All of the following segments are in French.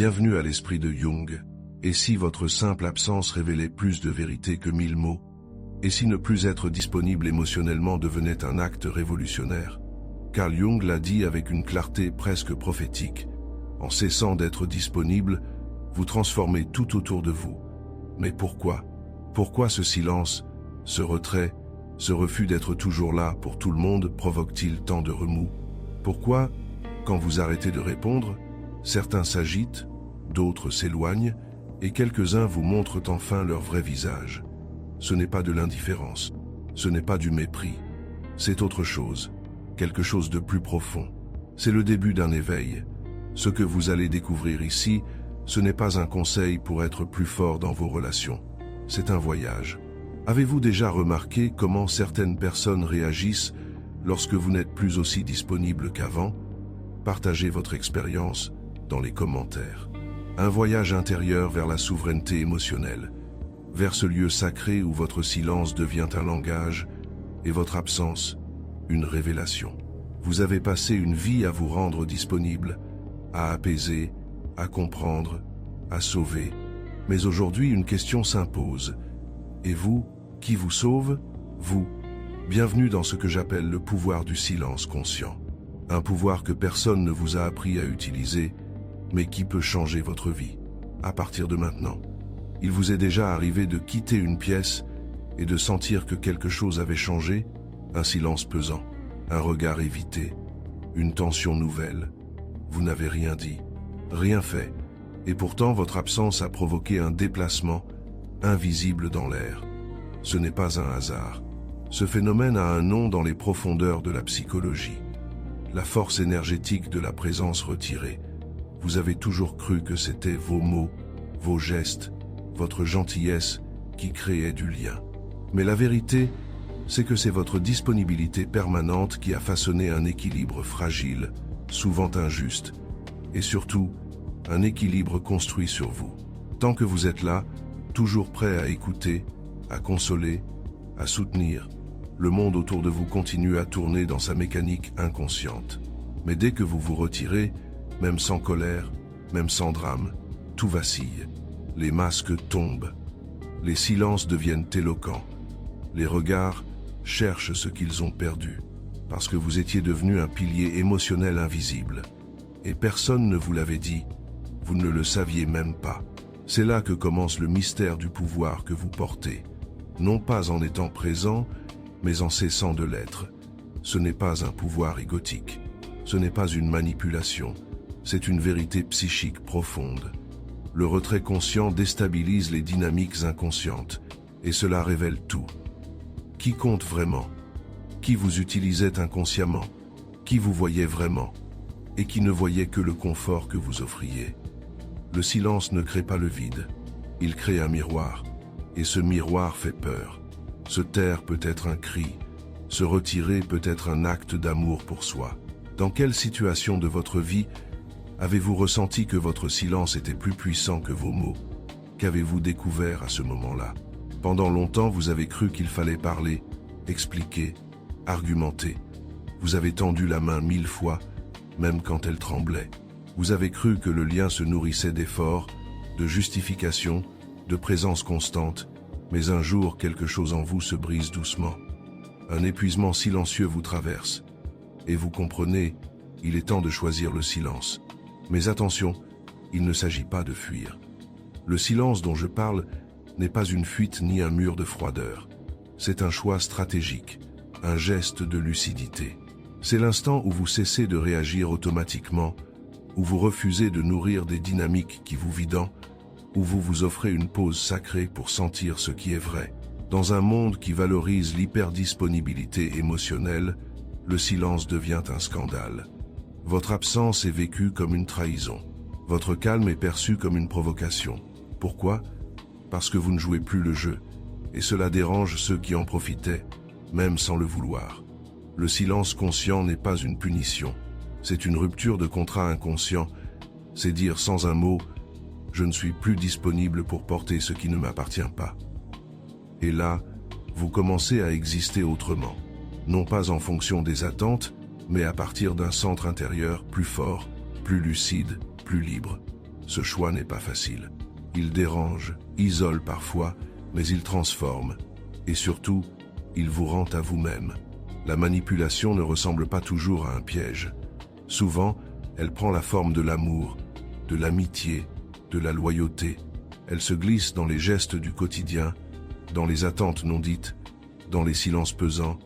Bienvenue à l'esprit de Jung. Et si votre simple absence révélait plus de vérité que 1000 mots? Et si ne plus être disponible émotionnellement devenait un acte révolutionnaire? Carl Jung l'a dit avec une clarté presque prophétique. En cessant d'être disponible, vous transformez tout autour de vous. Mais pourquoi? Pourquoi ce silence, ce retrait, ce refus d'être toujours là pour tout le monde provoque-t-il tant de remous? Pourquoi, quand vous arrêtez de répondre, certains s'agitent, d'autres s'éloignent, et quelques-uns vous montrent enfin leur vrai visage? Ce n'est pas de l'indifférence, ce n'est pas du mépris, c'est autre chose, quelque chose de plus profond. C'est le début d'un éveil. Ce que vous allez découvrir ici, ce n'est pas un conseil pour être plus fort dans vos relations, c'est un voyage. Avez-vous déjà remarqué comment certaines personnes réagissent lorsque vous n'êtes plus aussi disponible qu'avant? Partagez votre expérience dans les commentaires. Un voyage intérieur vers la souveraineté émotionnelle, vers ce lieu sacré où votre silence devient un langage et votre absence une révélation. Vous avez passé une vie à vous rendre disponible, à apaiser, à comprendre, à sauver. Mais aujourd'hui, une question s'impose. Et vous, qui vous sauve? Vous. Bienvenue dans ce que j'appelle le pouvoir du silence conscient. Un pouvoir que personne ne vous a appris à utiliser, mais qui peut changer votre vie, à partir de maintenant. Il vous est déjà arrivé de quitter une pièce et de sentir que quelque chose avait changé, un silence pesant, un regard évité, une tension nouvelle. Vous n'avez rien dit, rien fait, et pourtant votre absence a provoqué un déplacement invisible dans l'air. Ce n'est pas un hasard. Ce phénomène a un nom dans les profondeurs de la psychologie. La force énergétique de la présence retirée. Vous avez toujours cru que c'était vos mots, vos gestes, votre gentillesse qui créait du lien. Mais la vérité, c'est que c'est votre disponibilité permanente qui a façonné un équilibre fragile, souvent injuste, et surtout, un équilibre construit sur vous. Tant que vous êtes là, toujours prêt à écouter, à consoler, à soutenir, le monde autour de vous continue à tourner dans sa mécanique inconsciente. Mais dès que vous vous retirez, même sans colère, même sans drame, tout vacille. Les masques tombent, les silences deviennent éloquents, les regards cherchent ce qu'ils ont perdu, parce que vous étiez devenu un pilier émotionnel invisible. Et personne ne vous l'avait dit, vous ne le saviez même pas. C'est là que commence le mystère du pouvoir que vous portez. Non pas en étant présent, mais en cessant de l'être. Ce n'est pas un pouvoir égotique, ce n'est pas une manipulation, c'est une vérité psychique profonde. Le retrait conscient déstabilise les dynamiques inconscientes, et cela révèle tout. Qui compte vraiment? Qui vous utilisait inconsciemment? Qui vous voyait vraiment? Et qui ne voyait que le confort que vous offriez? Le silence ne crée pas le vide, il crée un miroir, et ce miroir fait peur. Se taire peut être un cri, se retirer peut être un acte d'amour pour soi. Dans quelle situation de votre vie avez-vous ressenti que votre silence était plus puissant que vos mots? Qu'avez-vous découvert à ce moment-là? Pendant longtemps, vous avez cru qu'il fallait parler, expliquer, argumenter. Vous avez tendu la main 1000 fois, même quand elle tremblait. Vous avez cru que le lien se nourrissait d'efforts, de justifications, de présence constante, mais un jour, quelque chose en vous se brise doucement. Un épuisement silencieux vous traverse, et vous comprenez, il est temps de choisir le silence. Mais attention, il ne s'agit pas de fuir. Le silence dont je parle n'est pas une fuite ni un mur de froideur. C'est un choix stratégique, un geste de lucidité. C'est l'instant où vous cessez de réagir automatiquement, où vous refusez de nourrir des dynamiques qui vous vident, où vous vous offrez une pause sacrée pour sentir ce qui est vrai. Dans un monde qui valorise l'hyperdisponibilité émotionnelle, le silence devient un scandale. Votre absence est vécue comme une trahison. Votre calme est perçu comme une provocation. Pourquoi? Parce que vous ne jouez plus le jeu, et cela dérange ceux qui en profitaient, même sans le vouloir. Le silence conscient n'est pas une punition, c'est une rupture de contrat inconscient. C'est dire sans un mot, je ne suis plus disponible pour porter ce qui ne m'appartient pas. Et là, vous commencez à exister autrement, non pas en fonction des attentes, mais à partir d'un centre intérieur plus fort, plus lucide, plus libre. Ce choix n'est pas facile. Il dérange, isole parfois, mais il transforme. Et surtout, il vous rend à vous-même. La manipulation ne ressemble pas toujours à un piège. Souvent, elle prend la forme de l'amour, de l'amitié, de la loyauté. Elle se glisse dans les gestes du quotidien, dans les attentes non dites, dans les silences pesants,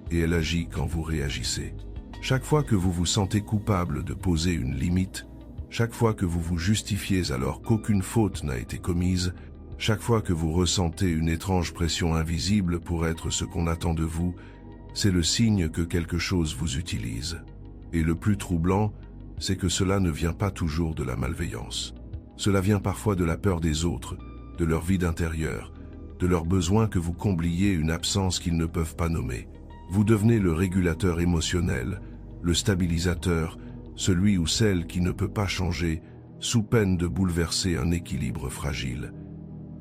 et elle agit quand vous réagissez. Chaque fois que vous vous sentez coupable de poser une limite, chaque fois que vous vous justifiez alors qu'aucune faute n'a été commise, chaque fois que vous ressentez une étrange pression invisible pour être ce qu'on attend de vous, c'est le signe que quelque chose vous utilise. Et le plus troublant, c'est que cela ne vient pas toujours de la malveillance. Cela vient parfois de la peur des autres, de leur vide intérieur, de leur besoin que vous combliez une absence qu'ils ne peuvent pas nommer. Vous devenez le régulateur émotionnel, le stabilisateur, celui ou celle qui ne peut pas changer, sous peine de bouleverser un équilibre fragile.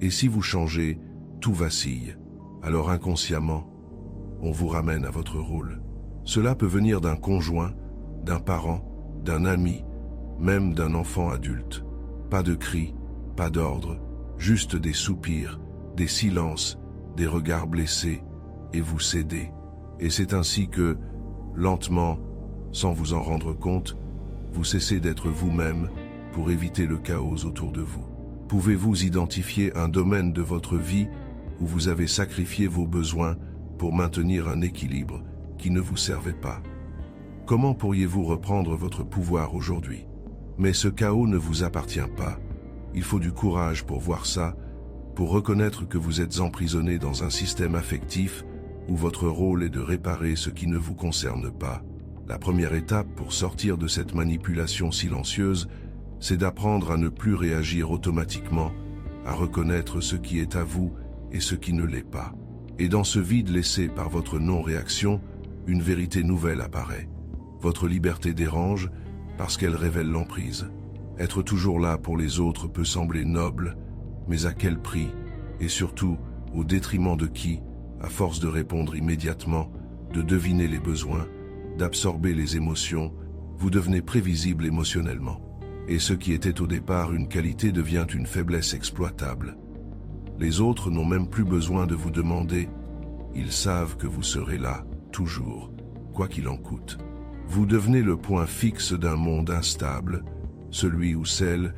Et si vous changez, tout vacille. Alors inconsciemment, on vous ramène à votre rôle. Cela peut venir d'un conjoint, d'un parent, d'un ami, même d'un enfant adulte. Pas de cris, pas d'ordre, juste des soupirs, des silences, des regards blessés, et vous cédez. Et c'est ainsi que, lentement, sans vous en rendre compte, vous cessez d'être vous-même pour éviter le chaos autour de vous. Pouvez-vous identifier un domaine de votre vie où vous avez sacrifié vos besoins pour maintenir un équilibre qui ne vous servait pas? Comment pourriez-vous reprendre votre pouvoir aujourd'hui? Mais ce chaos ne vous appartient pas. Il faut du courage pour voir ça, pour reconnaître que vous êtes emprisonné dans un système affectif où votre rôle est de réparer ce qui ne vous concerne pas. La première étape pour sortir de cette manipulation silencieuse, c'est d'apprendre à ne plus réagir automatiquement, à reconnaître ce qui est à vous et ce qui ne l'est pas. Et dans ce vide laissé par votre non-réaction, une vérité nouvelle apparaît. Votre liberté dérange parce qu'elle révèle l'emprise. Être toujours là pour les autres peut sembler noble, mais à quel prix? Et surtout, au détriment de qui? À force de répondre immédiatement, de deviner les besoins, d'absorber les émotions, vous devenez prévisible émotionnellement. Et ce qui était au départ une qualité devient une faiblesse exploitable. Les autres n'ont même plus besoin de vous demander. Ils savent que vous serez là, toujours, quoi qu'il en coûte. Vous devenez le point fixe d'un monde instable, celui ou celle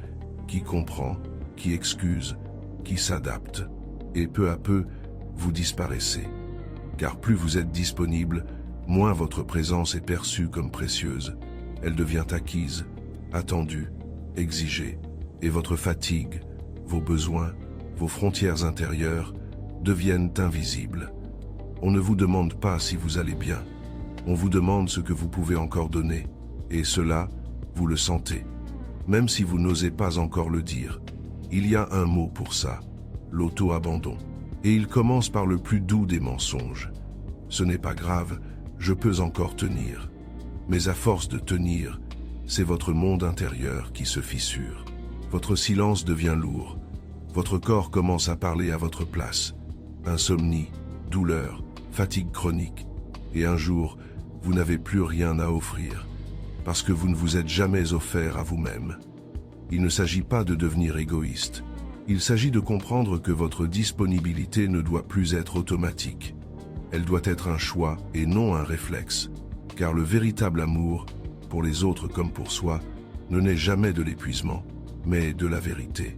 qui comprend, qui excuse, qui s'adapte. Et peu à peu, vous disparaissez. Car plus vous êtes disponible, moins votre présence est perçue comme précieuse. Elle devient acquise, attendue, exigée. Et votre fatigue, vos besoins, vos frontières intérieures deviennent invisibles. On ne vous demande pas si vous allez bien. On vous demande ce que vous pouvez encore donner. Et cela, vous le sentez. Même si vous n'osez pas encore le dire. Il y a un mot pour ça, l'auto-abandon. Et il commence par le plus doux des mensonges. Ce n'est pas grave, je peux encore tenir. Mais à force de tenir, c'est votre monde intérieur qui se fissure. Votre silence devient lourd. Votre corps commence à parler à votre place. Insomnie, douleur, fatigue chronique. Et un jour, vous n'avez plus rien à offrir, parce que vous ne vous êtes jamais offert à vous-même. Il ne s'agit pas de devenir égoïste. Il s'agit de comprendre que votre disponibilité ne doit plus être automatique. Elle doit être un choix et non un réflexe, car le véritable amour, pour les autres comme pour soi, ne naît jamais de l'épuisement, mais de la vérité.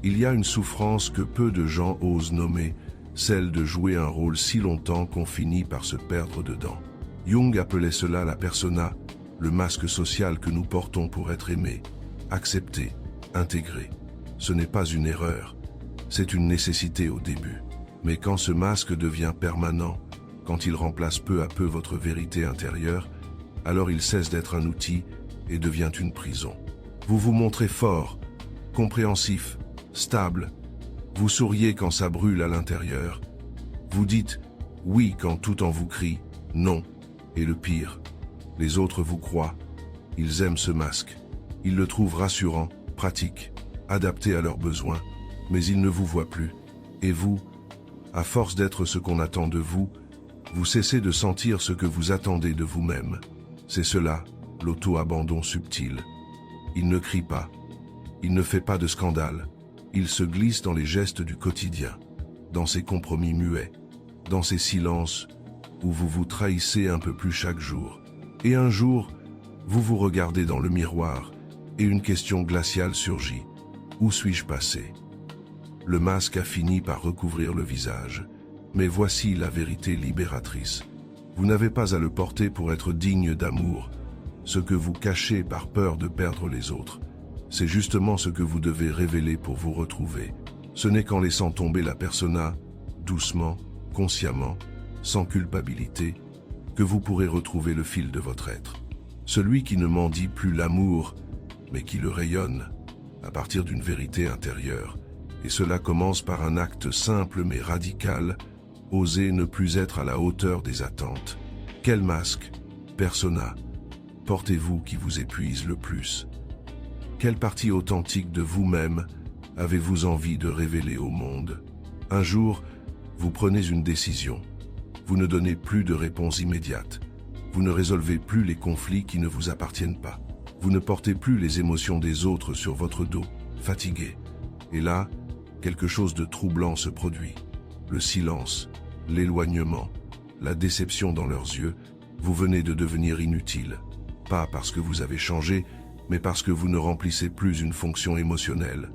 Il y a une souffrance que peu de gens osent nommer, celle de jouer un rôle si longtemps qu'on finit par se perdre dedans. Jung appelait cela la persona, le masque social que nous portons pour être aimé, accepté, intégré. Ce n'est pas une erreur, c'est une nécessité au début. Mais quand ce masque devient permanent, quand il remplace peu à peu votre vérité intérieure, alors il cesse d'être un outil et devient une prison. Vous vous montrez fort, compréhensif, stable. Vous souriez quand ça brûle à l'intérieur. Vous dites oui quand tout en vous crie non. Et le pire, les autres vous croient. Ils aiment ce masque. Ils le trouvent rassurant, pratique, adapté à leurs besoins, mais ils ne vous voient plus. Et vous, à force d'être ce qu'on attend de vous, vous cessez de sentir ce que vous attendez de vous-même. C'est cela, l'auto-abandon subtil. Il ne crie pas. Il ne fait pas de scandale. Il se glisse dans les gestes du quotidien, dans ses compromis muets, dans ces silences où vous vous trahissez un peu plus chaque jour. Et un jour, vous vous regardez dans le miroir et une question glaciale surgit. Où suis-je passé? Le masque a fini par recouvrir le visage, mais voici la vérité libératrice. Vous n'avez pas à le porter pour être digne d'amour. Ce que vous cachez par peur de perdre les autres, c'est justement ce que vous devez révéler pour vous retrouver. Ce n'est qu'en laissant tomber la persona, doucement, consciemment, sans culpabilité, que vous pourrez retrouver le fil de votre être. Celui qui ne mendie plus l'amour, mais qui le rayonne, à partir d'une vérité intérieure. Et cela commence par un acte simple mais radical, oser ne plus être à la hauteur des attentes. Quel masque, persona, portez-vous qui vous épuise le plus? Quelle partie authentique de vous-même avez-vous envie de révéler au monde? Un jour, vous prenez une décision. Vous ne donnez plus de réponse immédiate. Vous ne résolvez plus les conflits qui ne vous appartiennent pas. Vous ne portez plus les émotions des autres sur votre dos, fatigué. Et là, quelque chose de troublant se produit. Le silence, l'éloignement, la déception dans leurs yeux. Vous venez de devenir inutile. Pas parce que vous avez changé, mais parce que vous ne remplissez plus une fonction émotionnelle.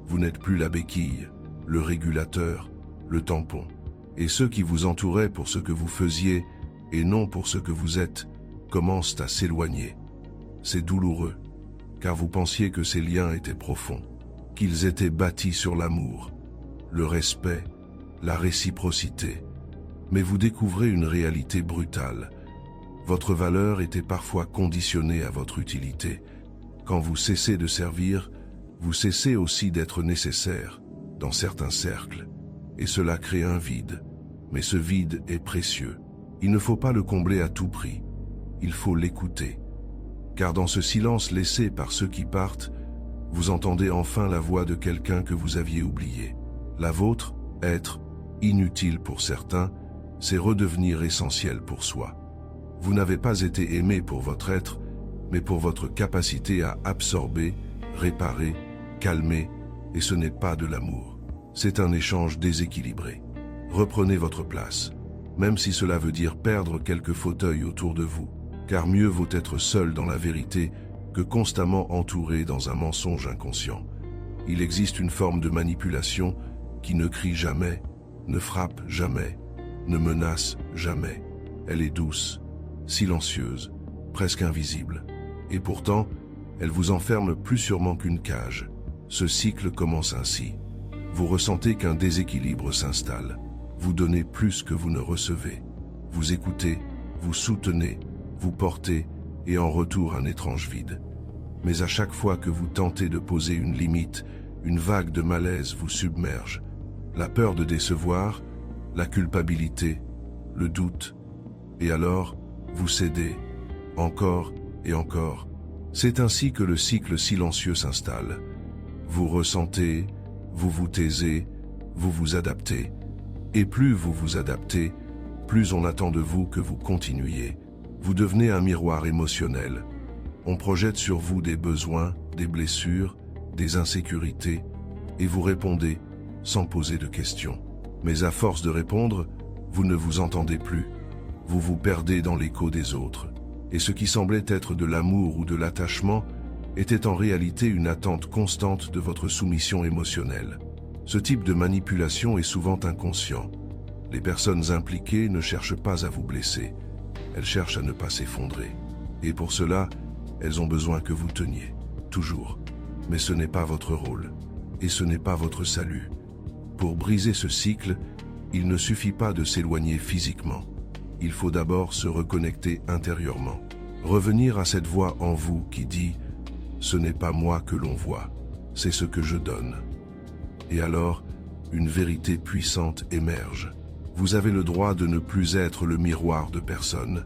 Vous n'êtes plus la béquille, le régulateur, le tampon. Et ceux qui vous entouraient pour ce que vous faisiez, et non pour ce que vous êtes, commencent à s'éloigner. C'est douloureux, car vous pensiez que ces liens étaient profonds, qu'ils étaient bâtis sur l'amour, le respect, la réciprocité. Mais vous découvrez une réalité brutale. Votre valeur était parfois conditionnée à votre utilité. Quand vous cessez de servir, vous cessez aussi d'être nécessaire dans certains cercles. Et cela crée un vide. Mais ce vide est précieux. Il ne faut pas le combler à tout prix. Il faut l'écouter. Car dans ce silence laissé par ceux qui partent, vous entendez enfin la voix de quelqu'un que vous aviez oublié. La vôtre, être inutile pour certains, c'est redevenir essentiel pour soi. Vous n'avez pas été aimé pour votre être, mais pour votre capacité à absorber, réparer, calmer, et ce n'est pas de l'amour. C'est un échange déséquilibré. Reprenez votre place, même si cela veut dire perdre quelques fauteuils autour de vous, car mieux vaut être seul dans la vérité que constamment entouré dans un mensonge inconscient. Il existe une forme de manipulation qui ne crie jamais, ne frappe jamais, ne menace jamais. Elle est douce, silencieuse, presque invisible. Et pourtant, elle vous enferme plus sûrement qu'une cage. Ce cycle commence ainsi. Vous ressentez qu'un déséquilibre s'installe. Vous donnez plus que vous ne recevez. Vous écoutez, vous soutenez, vous portez, et en retour un étrange vide. Mais à chaque fois que vous tentez de poser une limite, une vague de malaise vous submerge. La peur de décevoir, la culpabilité, le doute. Et alors, vous cédez, encore et encore. C'est ainsi que le cycle silencieux s'installe. Vous ressentez, vous vous taisez, vous vous adaptez. Et plus vous vous adaptez, plus on attend de vous que vous continuiez. Vous devenez un miroir émotionnel. On projette sur vous des besoins, des blessures, des insécurités, et vous répondez sans poser de questions. Mais à force de répondre, vous ne vous entendez plus. Vous vous perdez dans l'écho des autres. Et ce qui semblait être de l'amour ou de l'attachement était en réalité une attente constante de votre soumission émotionnelle. Ce type de manipulation est souvent inconscient. Les personnes impliquées ne cherchent pas à vous blesser. Elles cherchent à ne pas s'effondrer. Et pour cela, elles ont besoin que vous teniez, toujours. Mais ce n'est pas votre rôle. Et ce n'est pas votre salut. Pour briser ce cycle, il ne suffit pas de s'éloigner physiquement. Il faut d'abord se reconnecter intérieurement. Revenir à cette voix en vous qui dit « Ce n'est pas moi que l'on voit, c'est ce que je donne ». Et alors, une vérité puissante émerge. Vous avez le droit de ne plus être le miroir de personne,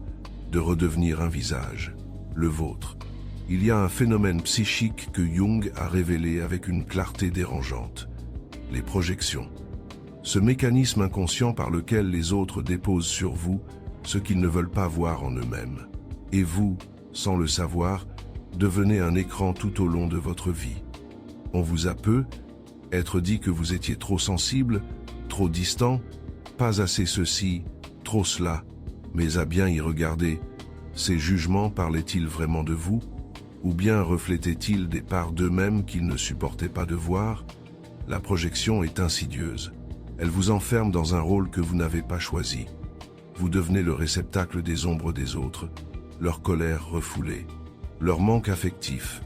de redevenir un visage, le vôtre. Il y a un phénomène psychique que Jung a révélé avec une clarté dérangeante. Les projections. Ce mécanisme inconscient par lequel les autres déposent sur vous ce qu'ils ne veulent pas voir en eux-mêmes. Et vous, sans le savoir, devenez un écran tout au long de votre vie. On vous a être dit que vous étiez trop sensible, trop distant, pas assez ceci, trop cela, mais à bien y regarder, ces jugements parlaient-ils vraiment de vous? Ou bien reflétaient-ils des parts d'eux-mêmes qu'ils ne supportaient pas de voir? La projection est insidieuse. Elle vous enferme dans un rôle que vous n'avez pas choisi. Vous devenez le réceptacle des ombres des autres, leur colère refoulée, leur manque affectif,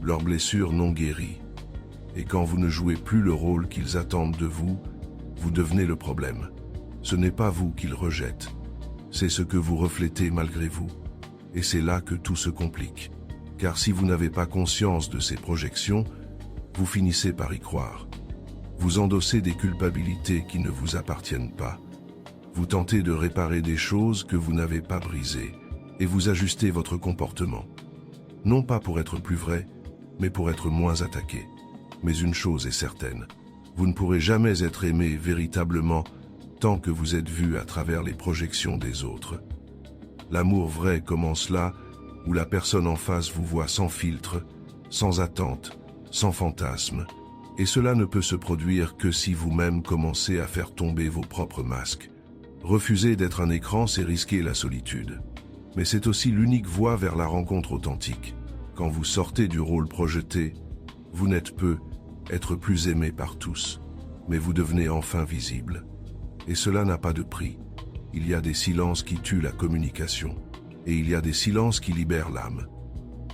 leurs blessures non guéries. Et quand vous ne jouez plus le rôle qu'ils attendent de vous, vous devenez le problème. Ce n'est pas vous qu'ils rejettent, c'est ce que vous reflétez malgré vous. Et c'est là que tout se complique. Car si vous n'avez pas conscience de ces projections, vous finissez par y croire. Vous endossez des culpabilités qui ne vous appartiennent pas. Vous tentez de réparer des choses que vous n'avez pas brisées, et vous ajustez votre comportement. Non pas pour être plus vrai, mais pour être moins attaqué. Mais une chose est certaine, vous ne pourrez jamais être aimé véritablement tant que vous êtes vu à travers les projections des autres. L'amour vrai commence là où la personne en face vous voit sans filtre, sans attente, sans fantasme. Et cela ne peut se produire que si vous-même commencez à faire tomber vos propres masques. Refuser d'être un écran, c'est risquer la solitude. Mais c'est aussi l'unique voie vers la rencontre authentique. Quand vous sortez du rôle projeté, vous n'êtes être plus aimé par tous, mais vous devenez enfin visible. Et cela n'a pas de prix. Il y a des silences qui tuent la communication, et il y a des silences qui libèrent l'âme.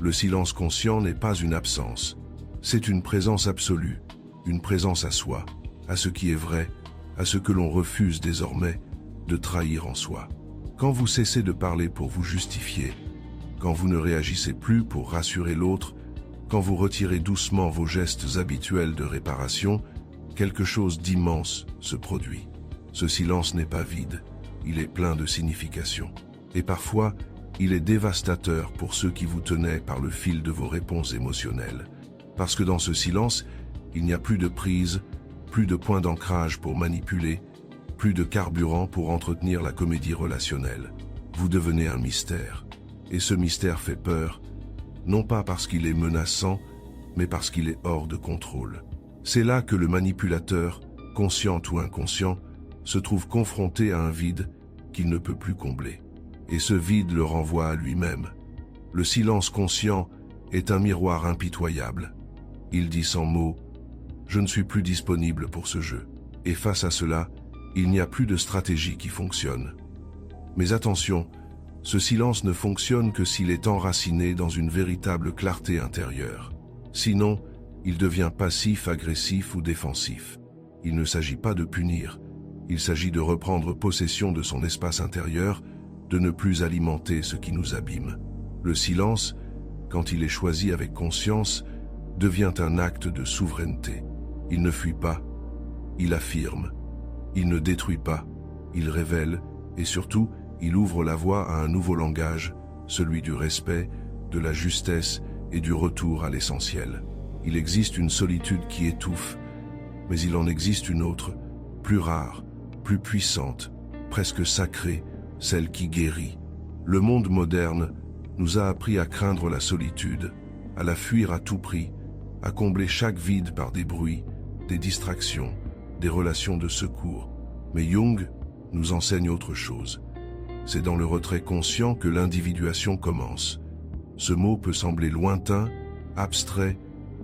Le silence conscient n'est pas une absence, c'est une présence absolue, une présence à soi, à ce qui est vrai, à ce que l'on refuse désormais de trahir en soi. Quand vous cessez de parler pour vous justifier, quand vous ne réagissez plus pour rassurer l'autre, quand vous retirez doucement vos gestes habituels de réparation, quelque chose d'immense se produit. Ce silence n'est pas vide, il est plein de signification. Et parfois, il est dévastateur pour ceux qui vous tenaient par le fil de vos réponses émotionnelles. Parce que dans ce silence, il n'y a plus de prise, plus de point d'ancrage pour manipuler, plus de carburant pour entretenir la comédie relationnelle. Vous devenez un mystère. Et ce mystère fait peur, non pas parce qu'il est menaçant, mais parce qu'il est hors de contrôle. C'est là que le manipulateur, conscient ou inconscient, se trouve confronté à un vide qu'il ne peut plus combler. Et ce vide le renvoie à lui-même. Le silence conscient est un miroir impitoyable. Il dit sans mots « Je ne suis plus disponible pour ce jeu ». Et face à cela, il n'y a plus de stratégie qui fonctionne. Mais attention, ce silence ne fonctionne que s'il est enraciné dans une véritable clarté intérieure. Sinon, il devient passif, agressif ou défensif. Il ne s'agit pas de punir, il s'agit de reprendre possession de son espace intérieur, de ne plus alimenter ce qui nous abîme. Le silence, quand il est choisi avec conscience, devient un acte de souveraineté. Il ne fuit pas, il affirme. Il ne détruit pas, il révèle et surtout, il ouvre la voie à un nouveau langage, celui du respect, de la justesse et du retour à l'essentiel. Il existe une solitude qui étouffe, mais il en existe une autre, plus rare, plus puissante, presque sacrée, celle qui guérit. Le monde moderne nous a appris à craindre la solitude, à la fuir à tout prix, à combler chaque vide par des bruits, des distractions, des relations de secours. Mais Jung nous enseigne autre chose. C'est dans le retrait conscient que l'individuation commence. Ce mot peut sembler lointain, abstrait,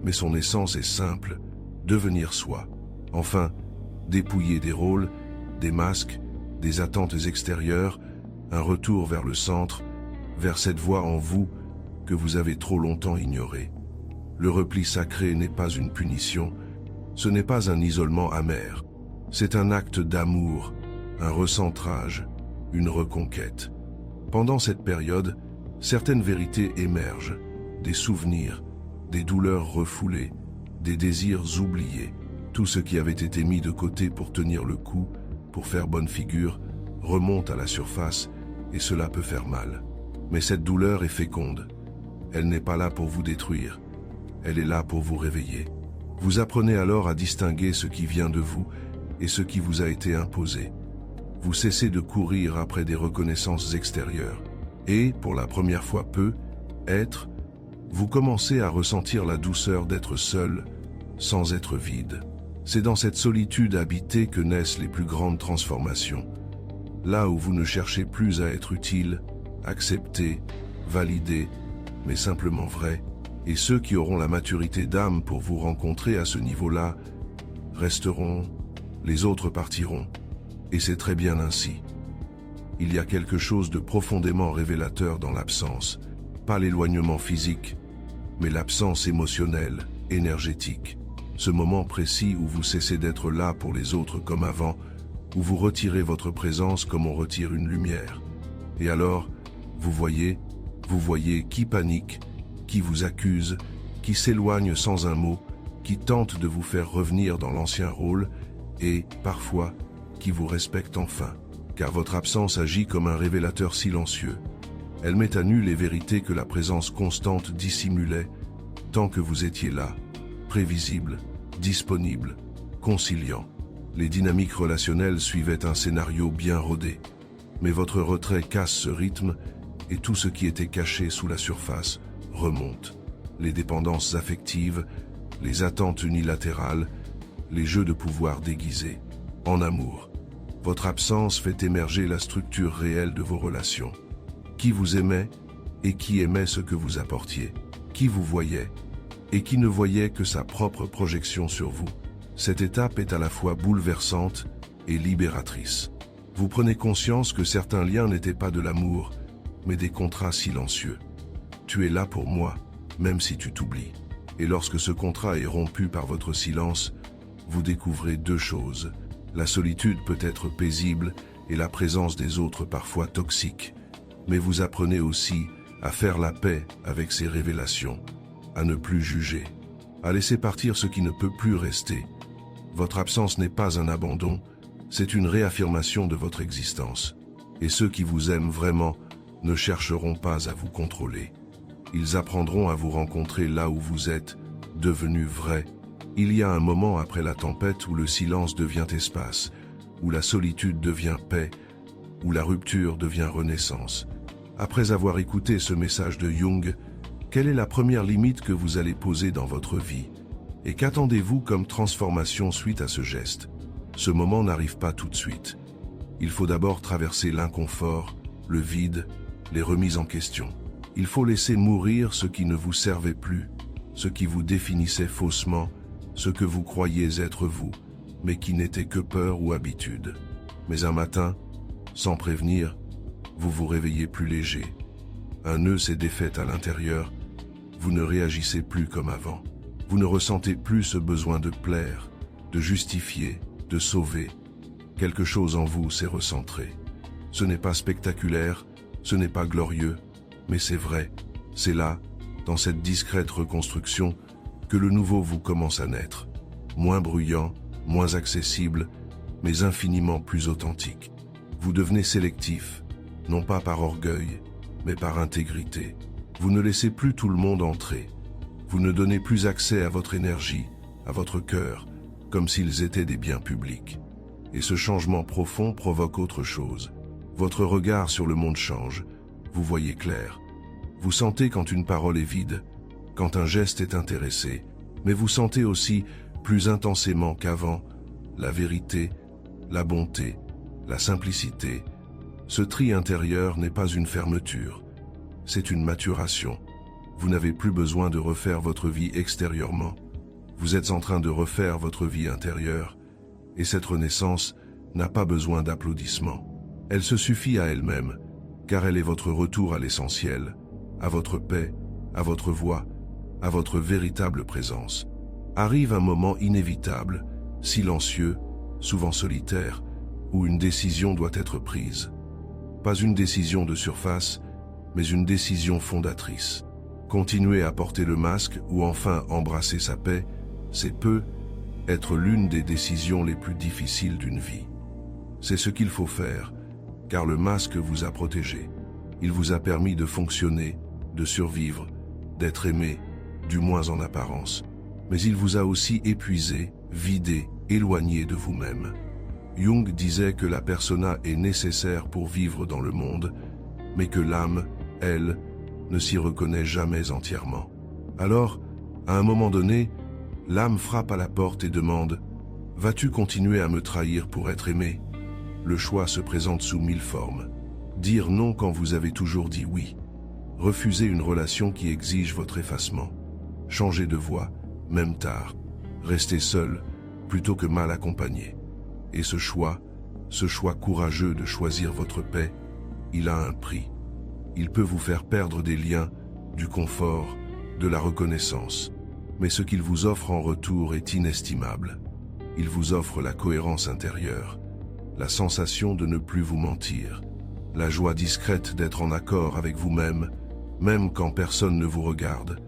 mais son essence est simple, devenir soi. Enfin, dépouiller des rôles, des masques, des attentes extérieures, un retour vers le centre, vers cette voix en vous que vous avez trop longtemps ignorée. Le repli sacré n'est pas une punition, ce n'est pas un isolement amer, c'est un acte d'amour, un recentrage, une reconquête. Pendant cette période, certaines vérités émergent, des souvenirs, des douleurs refoulées, des désirs oubliés. Tout ce qui avait été mis de côté pour tenir le coup, pour faire bonne figure, remonte à la surface et cela peut faire mal. Mais cette douleur est féconde. Elle n'est pas là pour vous détruire, elle est là pour vous réveiller. Vous apprenez alors à distinguer ce qui vient de vous et ce qui vous a été imposé. Vous cessez de courir après des reconnaissances extérieures. Et, pour la première fois vous commencez à ressentir la douceur d'être seul, sans être vide. C'est dans cette solitude habitée que naissent les plus grandes transformations. Là où vous ne cherchez plus à être utile, accepté, validé, mais simplement vrai, et ceux qui auront la maturité d'âme pour vous rencontrer à ce niveau-là resteront, les autres partiront, et c'est très bien ainsi. Il y a quelque chose de profondément révélateur dans l'absence, pas l'éloignement physique, mais l'absence émotionnelle, énergétique. Ce moment précis où vous cessez d'être là pour les autres comme avant, où vous retirez votre présence comme on retire une lumière. Et alors, vous voyez qui panique, qui vous accuse, qui s'éloigne sans un mot, qui tente de vous faire revenir dans l'ancien rôle, et, parfois, qui vous respecte enfin. Car votre absence agit comme un révélateur silencieux. Elle met à nu les vérités que la présence constante dissimulait, tant que vous étiez là, prévisible, disponible, conciliant. Les dynamiques relationnelles suivaient un scénario bien rodé. Mais votre retrait casse ce rythme, et tout ce qui était caché sous la surface remonte. Les dépendances affectives, les attentes unilatérales, les jeux de pouvoir déguisés. En amour, votre absence fait émerger la structure réelle de vos relations. Qui vous aimait et qui aimait ce que vous apportiez. Qui vous voyait et qui ne voyait que sa propre projection sur vous. Cette étape est à la fois bouleversante et libératrice. Vous prenez conscience que certains liens n'étaient pas de l'amour, mais des contrats silencieux. Tu es là pour moi, même si tu t'oublies. Et lorsque ce contrat est rompu par votre silence, vous découvrez deux choses. La solitude peut être paisible et la présence des autres parfois toxique. Mais vous apprenez aussi à faire la paix avec ces révélations, à ne plus juger, à laisser partir ce qui ne peut plus rester. Votre absence n'est pas un abandon, c'est une réaffirmation de votre existence. Et ceux qui vous aiment vraiment ne chercheront pas à vous contrôler. Ils apprendront à vous rencontrer là où vous êtes, devenu vrai. Il y a un moment après la tempête où le silence devient espace, où la solitude devient paix, où la rupture devient renaissance. Après avoir écouté ce message de Jung, quelle est la première limite que vous allez poser dans votre vie? Et qu'attendez-vous comme transformation suite à ce geste? Ce moment n'arrive pas tout de suite. Il faut d'abord traverser l'inconfort, le vide, les remises en question. Il faut laisser mourir ce qui ne vous servait plus, ce qui vous définissait faussement, ce que vous croyiez être vous, mais qui n'était que peur ou habitude. Mais un matin, sans prévenir, vous vous réveillez plus léger. Un nœud s'est défait à l'intérieur, vous ne réagissez plus comme avant. Vous ne ressentez plus ce besoin de plaire, de justifier, de sauver. Quelque chose en vous s'est recentré. Ce n'est pas spectaculaire, ce n'est pas glorieux, mais c'est vrai. C'est là, dans cette discrète reconstruction, que le nouveau vous commence à naître. Moins bruyant, moins accessible, mais infiniment plus authentique. Vous devenez sélectif, non pas par orgueil, mais par intégrité. Vous ne laissez plus tout le monde entrer. Vous ne donnez plus accès à votre énergie, à votre cœur, comme s'ils étaient des biens publics. Et ce changement profond provoque autre chose. Votre regard sur le monde change, vous voyez clair. Vous sentez quand une parole est vide, quand un geste est intéressé, mais vous sentez aussi, plus intensément qu'avant, la vérité, la bonté, la simplicité. Ce tri intérieur n'est pas une fermeture, c'est une maturation. Vous n'avez plus besoin de refaire votre vie extérieurement. Vous êtes en train de refaire votre vie intérieure, et cette renaissance n'a pas besoin d'applaudissements. Elle se suffit à elle-même, car elle est votre retour à l'essentiel, à votre paix, à votre voix, à votre véritable présence. Arrive un moment inévitable, silencieux, souvent solitaire, où une décision doit être prise. Pas une décision de surface, mais une décision fondatrice. Continuer à porter le masque ou enfin embrasser sa paix, c'est être l'une des décisions les plus difficiles d'une vie. C'est ce qu'il faut faire, car le masque vous a protégé. Il vous a permis de fonctionner, de survivre, d'être aimé, du moins en apparence. Mais il vous a aussi épuisé, vidé, éloigné de vous-même. Jung disait que la persona est nécessaire pour vivre dans le monde, mais que l'âme, elle, ne s'y reconnaît jamais entièrement. Alors, à un moment donné, L'âme frappe à la porte et demande « Vas-tu continuer à me trahir pour être aimé ?» Le choix se présente sous 1000 formes. Dire non quand vous avez toujours dit oui. Refuser une relation qui exige votre effacement. Changer de voie, même tard. Rester seul, plutôt que mal accompagné. Et ce choix courageux de choisir votre paix, il a un prix. Il peut vous faire perdre des liens, du confort, de la reconnaissance. Mais ce qu'il vous offre en retour est inestimable. Il vous offre la cohérence intérieure, la sensation de ne plus vous mentir, la joie discrète d'être en accord avec vous-même, même quand personne ne vous regarde.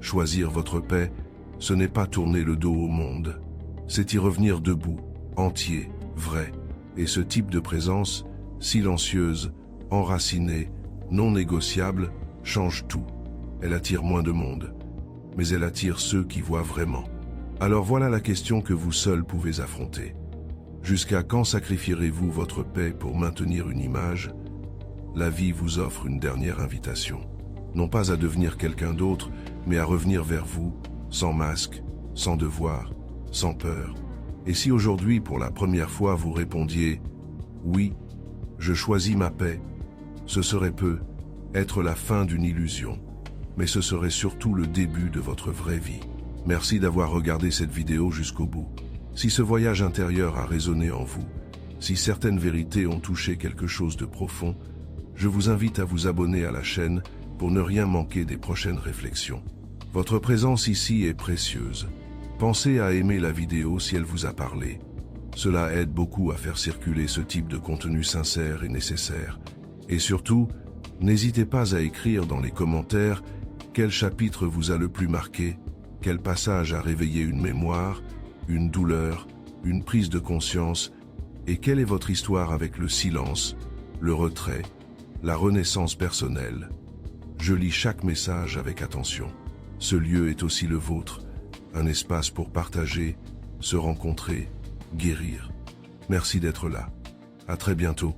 Choisir votre paix, ce n'est pas tourner le dos au monde. C'est y revenir debout, entier, vrai. Et ce type de présence, silencieuse, enracinée, non négociable, change tout. Elle attire moins de monde, mais elle attire ceux qui voient vraiment. Alors voilà la question que vous seul pouvez affronter. Jusqu'à quand sacrifierez-vous votre paix pour maintenir une image? La vie vous offre une dernière invitation. Non pas à devenir quelqu'un d'autre, mais à revenir vers vous, sans masque, sans devoir, sans peur. Et si aujourd'hui, pour la première fois, vous répondiez « Oui, je choisis ma paix », ce serait peu être la fin d'une illusion, mais ce serait surtout le début de votre vraie vie. Merci d'avoir regardé cette vidéo jusqu'au bout. Si ce voyage intérieur a résonné en vous, si certaines vérités ont touché quelque chose de profond, je vous invite à vous abonner à la chaîne pour ne rien manquer des prochaines réflexions. Votre présence ici est précieuse. Pensez à aimer la vidéo si elle vous a parlé. Cela aide beaucoup à faire circuler ce type de contenu sincère et nécessaire. Et surtout, n'hésitez pas à écrire dans les commentaires quel chapitre vous a le plus marqué, quel passage a réveillé une mémoire, une douleur, une prise de conscience, et quelle est votre histoire avec le silence, le retrait, la renaissance personnelle. Je lis chaque message avec attention. Ce lieu est aussi le vôtre, un espace pour partager, se rencontrer, guérir. Merci d'être là. À très bientôt.